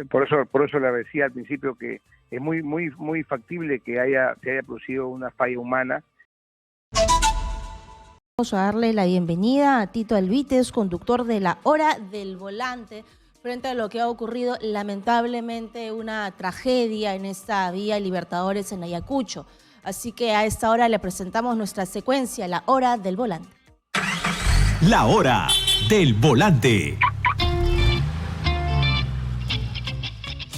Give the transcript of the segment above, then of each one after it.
Por eso le decía al principio que es muy factible que se haya producido una falla humana. Vamos a darle la bienvenida a Tito Alvites, conductor de La Hora del Volante, frente a lo que ha ocurrido, lamentablemente, una tragedia en esta vía Libertadores en Ayacucho. Así que a esta hora le presentamos nuestra secuencia, La Hora del Volante. La Hora del Volante.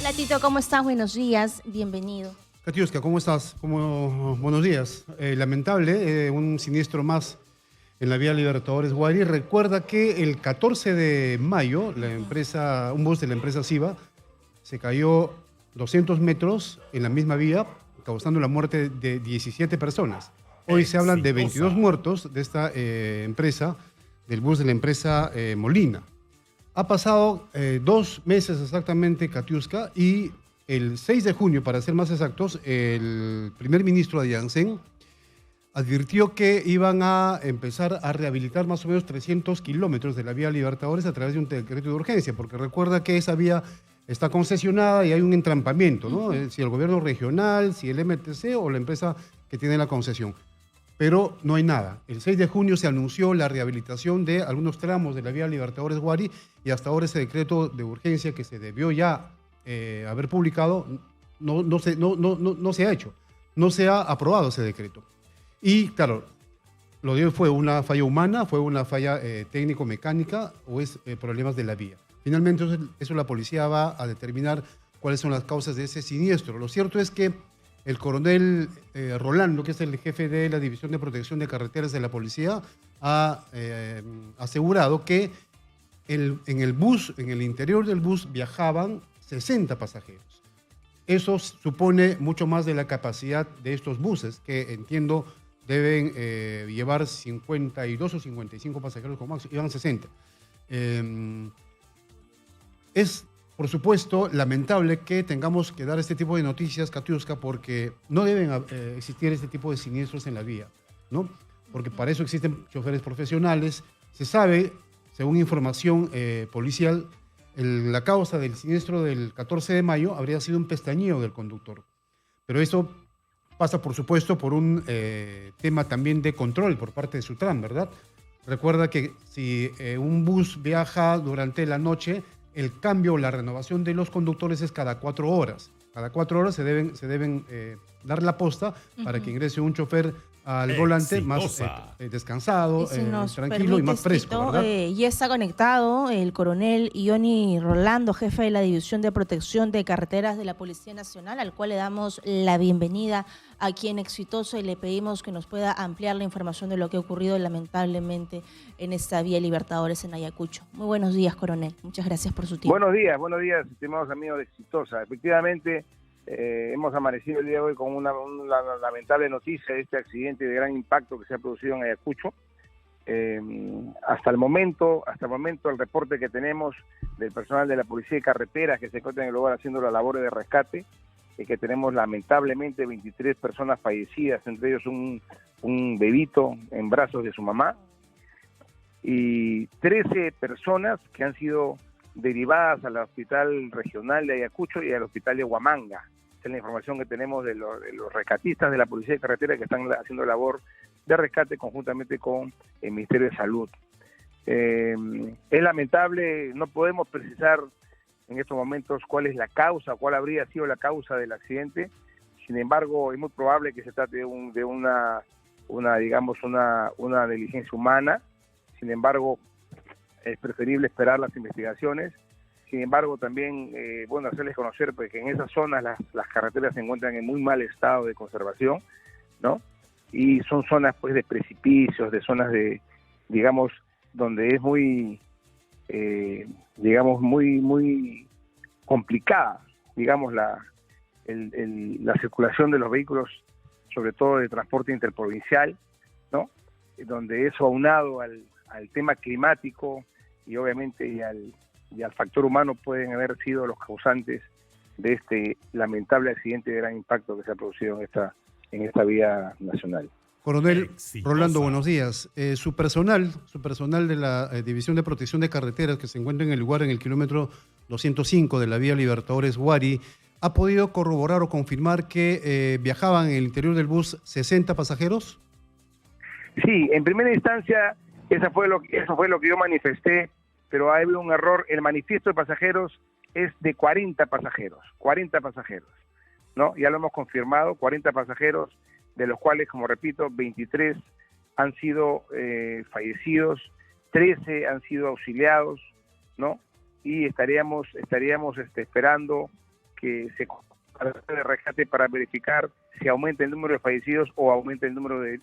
Hola Tito, ¿cómo estás? Buenos días, bienvenido. Katiuska, ¿cómo estás? Buenos días. Lamentable, un siniestro más en la vía Libertadores Guari. Recuerda que el 14 de mayo un bus de la empresa Siva se cayó 200 metros en la misma vía, causando la muerte de 17 personas. Hoy se hablan de 22 muertos de esta empresa, del bus de la empresa Molina. Ha pasado 2 meses exactamente, Katiuska, y el 6 de junio, para ser más exactos, el primer ministro de Janssen advirtió que iban a empezar a rehabilitar más o menos 300 kilómetros de la vía Libertadores a través de un decreto de urgencia, porque recuerda que esa vía está concesionada y hay un entrampamiento, ¿no? Si el gobierno regional, si el MTC o la empresa que tiene la concesión. Pero no hay nada. El 6 de junio se anunció la rehabilitación de algunos tramos de la vía Libertadores Guari y hasta ahora ese decreto de urgencia que se debió ya haber publicado no se ha hecho. No se ha aprobado ese decreto. Y claro, lo de hoy fue una falla humana, fue una falla técnico-mecánica o es problemas de la vía. Finalmente eso la policía va a determinar cuáles son las causas de ese siniestro. Lo cierto es que el coronel Rolando, que es el jefe de la División de Protección de Carreteras de la policía, ha asegurado que en el interior del bus viajaban 60 pasajeros. Eso supone mucho más de la capacidad de estos buses, que entiendo deben llevar 52 o 55 pasajeros como máximo, iban 60. Es, por supuesto, lamentable que tengamos que dar este tipo de noticias, Katiuska, porque no deben existir este tipo de siniestros en la vía, ¿no? Porque para eso existen choferes profesionales. Se sabe, según información policial, la causa del siniestro del 14 de mayo habría sido un pestañeo del conductor. Pero eso pasa, por supuesto, por un tema también de control por parte de Sutran, ¿verdad? Recuerda que si un bus viaja durante la noche, el cambio o la renovación de los conductores es cada 4 horas. Cada 4 horas se deben dar la posta para que ingrese un chofer al volante más descansado, tranquilo y más fresco, ¿verdad? Ya está conectado el coronel Ioni Rolando, jefe de la División de Protección de Carreteras de la Policía Nacional, al cual le damos la bienvenida aquí en Exitoso y le pedimos que nos pueda ampliar la información de lo que ha ocurrido lamentablemente en esta vía Libertadores en Ayacucho. Muy buenos días, coronel. Muchas gracias por su tiempo. Buenos días, estimados amigos de Exitosa. Efectivamente, hemos amanecido el día de hoy con una lamentable noticia de este accidente de gran impacto que se ha producido en Ayacucho. Hasta el momento el reporte que tenemos del personal de la Policía de Carreteras que se encuentra en el lugar haciendo las labores de rescate es que tenemos lamentablemente 23 personas fallecidas, entre ellos un bebito en brazos de su mamá y 13 personas que han sido derivadas al Hospital Regional de Ayacucho y al Hospital de Huamanga. Esa es la información que tenemos de los rescatistas de la Policía de Carretera que están haciendo labor de rescate conjuntamente con el Ministerio de Salud. Es lamentable, no podemos precisar en estos momentos cuál es la causa, cuál habría sido la causa del accidente. Sin embargo, es muy probable que se trate de una negligencia humana. Sin embargo, es preferible esperar las investigaciones. Sin embargo, también, hacerles conocer pues, que en esas zonas las carreteras se encuentran en muy mal estado de conservación, ¿no? Y son zonas pues de precipicios, de zonas de, digamos, donde es muy complicada, digamos, la circulación de los vehículos, sobre todo de transporte interprovincial, ¿no? Donde eso aunado al tema climático y obviamente y al factor humano pueden haber sido los causantes de este lamentable accidente de gran impacto que se ha producido en esta vía nacional. Coronel Rolando, buenos días. Su personal de la División de Protección de Carreteras que se encuentra en el lugar, en el kilómetro 205 de la vía Libertadores Guari, ¿ha podido corroborar o confirmar que viajaban en el interior del bus 60 pasajeros? Sí, en primera instancia eso fue lo que yo manifesté, pero ha habido un error. El manifiesto de pasajeros es de 40 pasajeros, ¿no? Ya lo hemos confirmado, 40 pasajeros, de los cuales, como repito, 23 han sido fallecidos, 13 han sido auxiliados, ¿no? Y estaríamos esperando que se de rescate para verificar si aumenta el número de fallecidos o aumenta el número de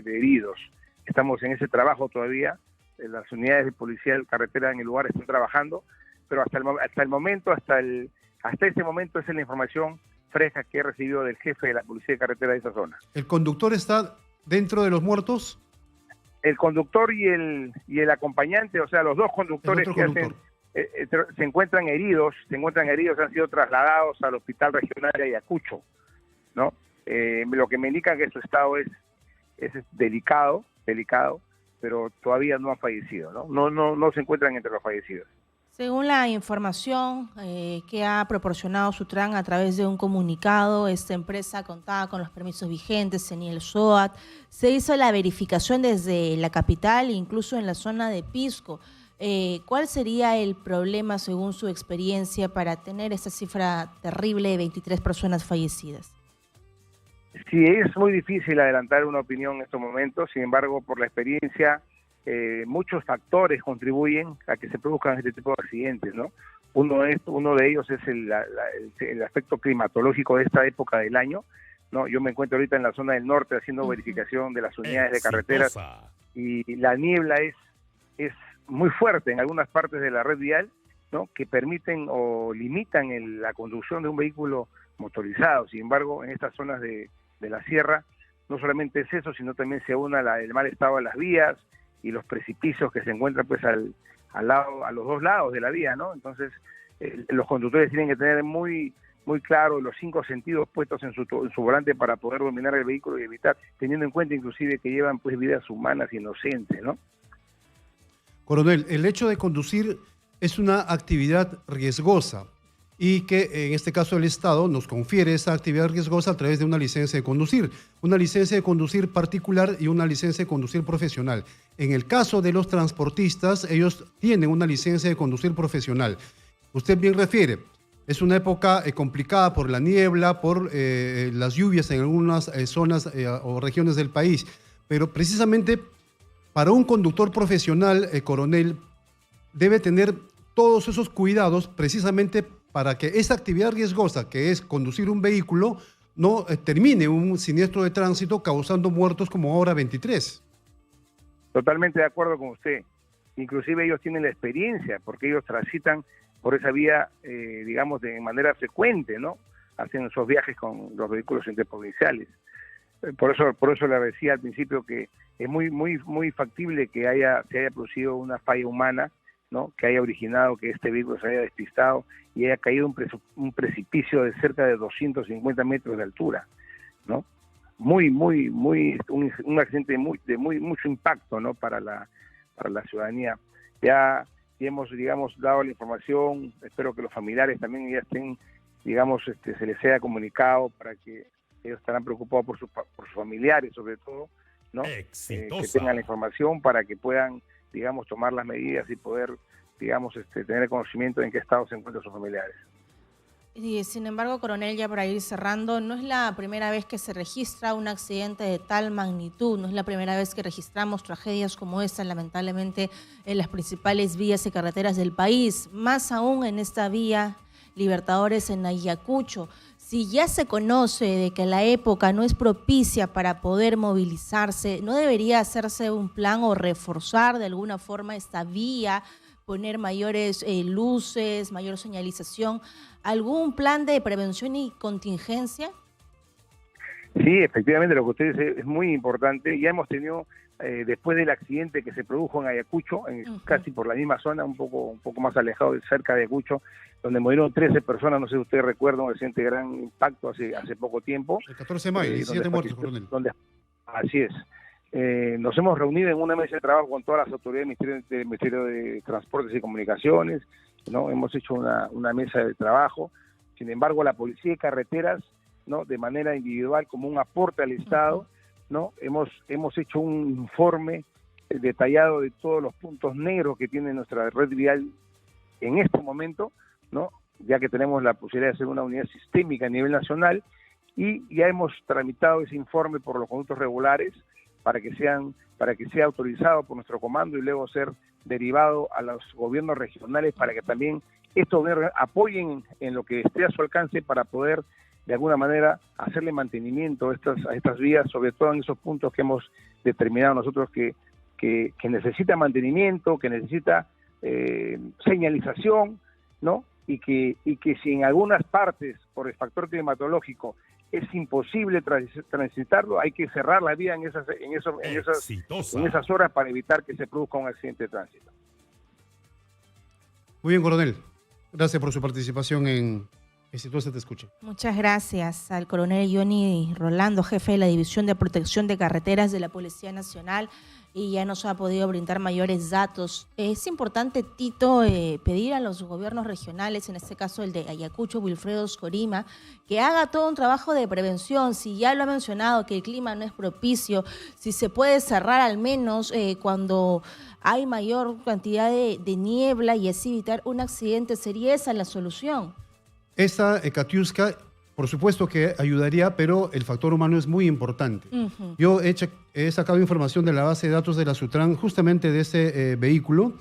heridos. Estamos en ese trabajo todavía. Las unidades de policía de carretera en el lugar están trabajando, pero hasta ese momento esa es la información fresca que he recibido del jefe de la policía de carretera de esa zona. ¿El conductor está dentro de los muertos? El conductor y el acompañante, o sea, los dos conductores se encuentran heridos, han sido trasladados al hospital regional de Ayacucho, ¿no? Lo que me indica que su estado es delicado, pero todavía no han fallecido, ¿no? No se encuentran entre los fallecidos. Según la información que ha proporcionado Sutran a través de un comunicado, esta empresa contaba con los permisos vigentes, tenía el SOAT, se hizo la verificación desde la capital, incluso en la zona de Pisco. ¿Cuál sería el problema, según su experiencia, para tener esta cifra terrible de 23 personas fallecidas? Sí, es muy difícil adelantar una opinión en estos momentos, sin embargo, por la experiencia, muchos factores contribuyen a que se produzcan este tipo de accidentes, ¿no? Uno de ellos es el aspecto climatológico de esta época del año, ¿no? Yo me encuentro ahorita en la zona del norte haciendo verificación de las unidades de carreteras y la niebla es muy fuerte en algunas partes de la red vial, ¿no? Que permiten o limitan la conducción de un vehículo motorizado. Sin embargo, en estas zonas de la sierra, no solamente es eso, sino también se une el mal estado de las vías y los precipicios que se encuentran pues a los dos lados de la vía, ¿no? Entonces, los conductores tienen que tener muy claro los 5 sentidos puestos en su volante para poder dominar el vehículo y evitar, teniendo en cuenta inclusive que llevan pues vidas humanas inocentes, ¿no? Coronel, el hecho de conducir es una actividad riesgosa y que en este caso el Estado nos confiere esa actividad riesgosa a través de una licencia de conducir particular y una licencia de conducir profesional. En el caso de los transportistas, ellos tienen una licencia de conducir profesional. Usted bien refiere, es una época complicada por la niebla, por las lluvias en algunas zonas o regiones del país, pero precisamente para un conductor profesional, coronel, debe tener todos esos cuidados precisamente para que esa actividad riesgosa que es conducir un vehículo no termine un siniestro de tránsito causando muertos como ahora 23. Totalmente de acuerdo con usted. Inclusive ellos tienen la experiencia porque ellos transitan por esa vía, digamos, de manera frecuente, ¿no? Hacen esos viajes con los vehículos interprovinciales. Por eso le decía al principio que es muy factible que se haya producido una falla humana, ¿no? Que haya originado que este vehículo se haya despistado y haya caído un precipicio de cerca de 250 metros de altura, ¿no? Un accidente de mucho impacto, ¿no? para la ciudadanía. Ya hemos, digamos, dado la información, espero que los familiares también ya estén, digamos, se les sea comunicado para que ellos estarán preocupados por sus familiares, sobre todo, ¿no? Que tengan la información para que puedan, digamos, tomar las medidas y poder, digamos, tener conocimiento de en qué estado se encuentran sus familiares. Y sin embargo, coronel, ya para ir cerrando, no es la primera vez que se registra un accidente de tal magnitud, no es la primera vez que registramos tragedias como esta, lamentablemente, en las principales vías y carreteras del país, más aún en esta vía Libertadores en Ayacucho. Si ya se conoce de que la época no es propicia para poder movilizarse, ¿no debería hacerse un plan o reforzar de alguna forma esta vía, poner mayores luces, mayor señalización, algún plan de prevención y contingencia? Sí, efectivamente lo que usted dice es muy importante. Ya hemos tenido, después del accidente que se produjo en Ayacucho, casi por la misma zona, un poco más alejado, cerca de Ayacucho, donde murieron 13 personas, no sé si usted recuerda, un accidente de gran impacto hace poco tiempo. El 14 de mayo, 17 muertos, coronel. Así es. Nos hemos reunido en una mesa de trabajo con todas las autoridades del Ministerio de Transportes y Comunicaciones ¿no? Hemos hecho una mesa de trabajo. Sin embargo, la Policía de Carreteras, ¿no? De manera individual, como un aporte al Estado, ¿no? Hemos hecho un informe detallado de todos los puntos negros que tiene nuestra red vial en este momento, ¿no? Ya que tenemos la posibilidad de hacer una unidad sistémica a nivel nacional, y ya hemos tramitado ese informe por los conductos regulares para que sea autorizado por nuestro comando y luego ser derivado a los gobiernos regionales para que también estos gobiernos apoyen en lo que esté a su alcance para poder de alguna manera hacerle mantenimiento a estas vías, sobre todo en esos puntos que hemos determinado nosotros que necesita mantenimiento, que necesita señalización, ¿no? Y que si en algunas partes por el factor climatológico es imposible transitarlo, hay que cerrar la vía en esas horas para evitar que se produzca un accidente de tránsito. Muy bien, coronel. Gracias por su participación en Exitosa Te Escucha. Muchas gracias al coronel Johnny Rolando, jefe de la División de Protección de Carreteras de la Policía Nacional, y ya nos ha podido brindar mayores datos. Es importante, Tito, pedir a los gobiernos regionales, en este caso el de Ayacucho, Wilfredo Oscorima, que haga todo un trabajo de prevención. Si ya lo ha mencionado, que el clima no es propicio, si se puede cerrar al menos cuando hay mayor cantidad de niebla y así evitar un accidente, ¿sería esa la solución? Esta Katiuska, por supuesto que ayudaría, pero el factor humano es muy importante. Yo he sacado información de la base de datos de la Sutran justamente de este vehículo,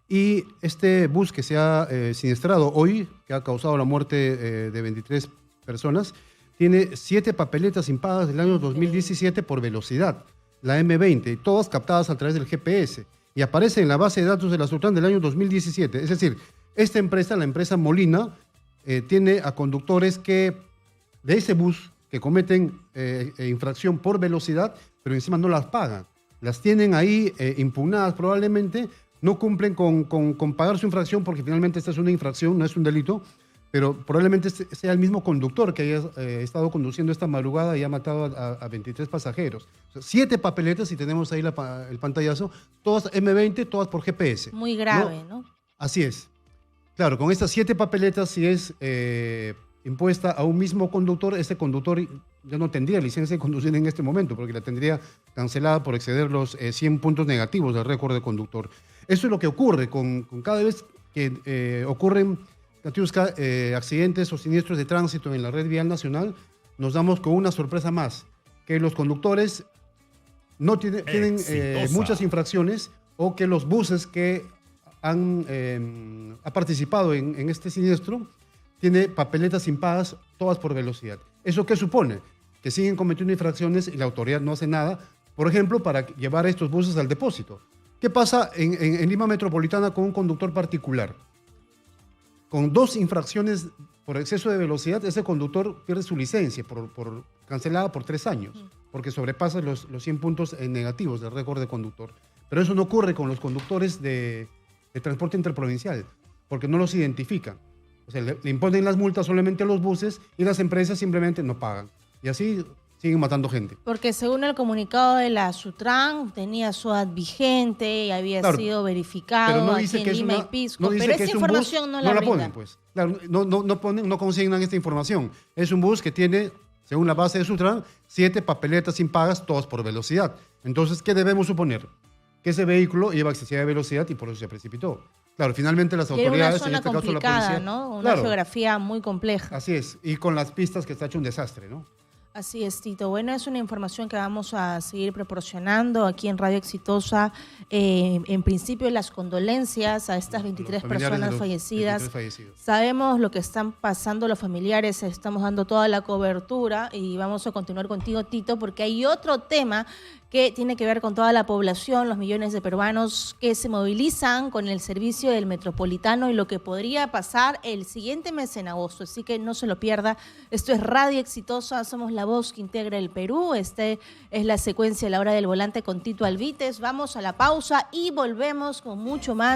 y este bus que se ha siniestrado hoy, que ha causado la muerte de 23 personas, tiene 7 papeletas impagas del año 2017 por velocidad, la M20, todas captadas a través del GPS, y aparece en la base de datos de la Sutran del año 2017. Es decir, esta empresa, la empresa Molina, tiene a conductores de ese bus que cometen infracción por velocidad, pero encima no las pagan. Las tienen ahí impugnadas probablemente, no cumplen con pagar su infracción, porque finalmente esta es una infracción, no es un delito, pero probablemente sea el mismo conductor que haya estado conduciendo esta madrugada y ha matado a 23 pasajeros. O sea, 7 papeletas, y tenemos ahí el pantallazo, todas M20, todas por GPS. Muy grave, ¿no? Así es. Claro, con estas 7 papeletas, si es impuesta a un mismo conductor, ese conductor ya no tendría licencia de conducir en este momento, porque la tendría cancelada por exceder los 100 puntos negativos del récord de conductor. Eso es lo que ocurre con cada vez que ocurren, Katiuska, accidentes o siniestros de tránsito en la red vial nacional. Nos damos con una sorpresa más, que los conductores no tienen muchas infracciones, o que los buses que ha participado en este siniestro tiene papeletas impagas todas por velocidad. ¿Eso qué supone? Que siguen cometiendo infracciones y la autoridad no hace nada, por ejemplo, para llevar estos buses al depósito. ¿Qué pasa en Lima Metropolitana con un conductor particular? Con 2 infracciones por exceso de velocidad, ese conductor pierde su licencia cancelada por 3 años, porque sobrepasa los 100 puntos negativos del récord de conductor. Pero eso no ocurre con los conductores de transporte interprovincial, porque no los identifican. O sea, le imponen las multas solamente a los buses y las empresas simplemente no pagan. Y así siguen matando gente. Porque según el comunicado de la Sutran, tenía SOAT vigente y había sido verificado aquí en Lima y Pisco. Pero esa información no la brindan. Ponen, pues. Claro, no consignan esta información. Es un bus que tiene, según la base de Sutran, 7 papeletas impagas, todas por velocidad. Entonces, ¿qué debemos suponer? Que ese vehículo lleva excesiva velocidad y por eso se precipitó. Claro, finalmente las autoridades, en este caso la policía, ¿no? Una geografía muy compleja. Así es, y con las pistas que está hecho un desastre, ¿no? Así es, Tito. Bueno, es una información que vamos a seguir proporcionando aquí en Radio Exitosa. En principio, las condolencias a estas 23 personas fallecidas. Sabemos lo que están pasando los familiares, estamos dando toda la cobertura y vamos a continuar contigo, Tito, porque hay otro tema que tiene que ver con toda la población, los millones de peruanos que se movilizan con el servicio del Metropolitano y lo que podría pasar el siguiente mes en agosto. Así que no se lo pierda. Esto es Radio Exitosa, somos la voz que integra el Perú. Este es la secuencia de La Hora del Volante con Tito Alvites. Vamos a la pausa y volvemos con mucho más.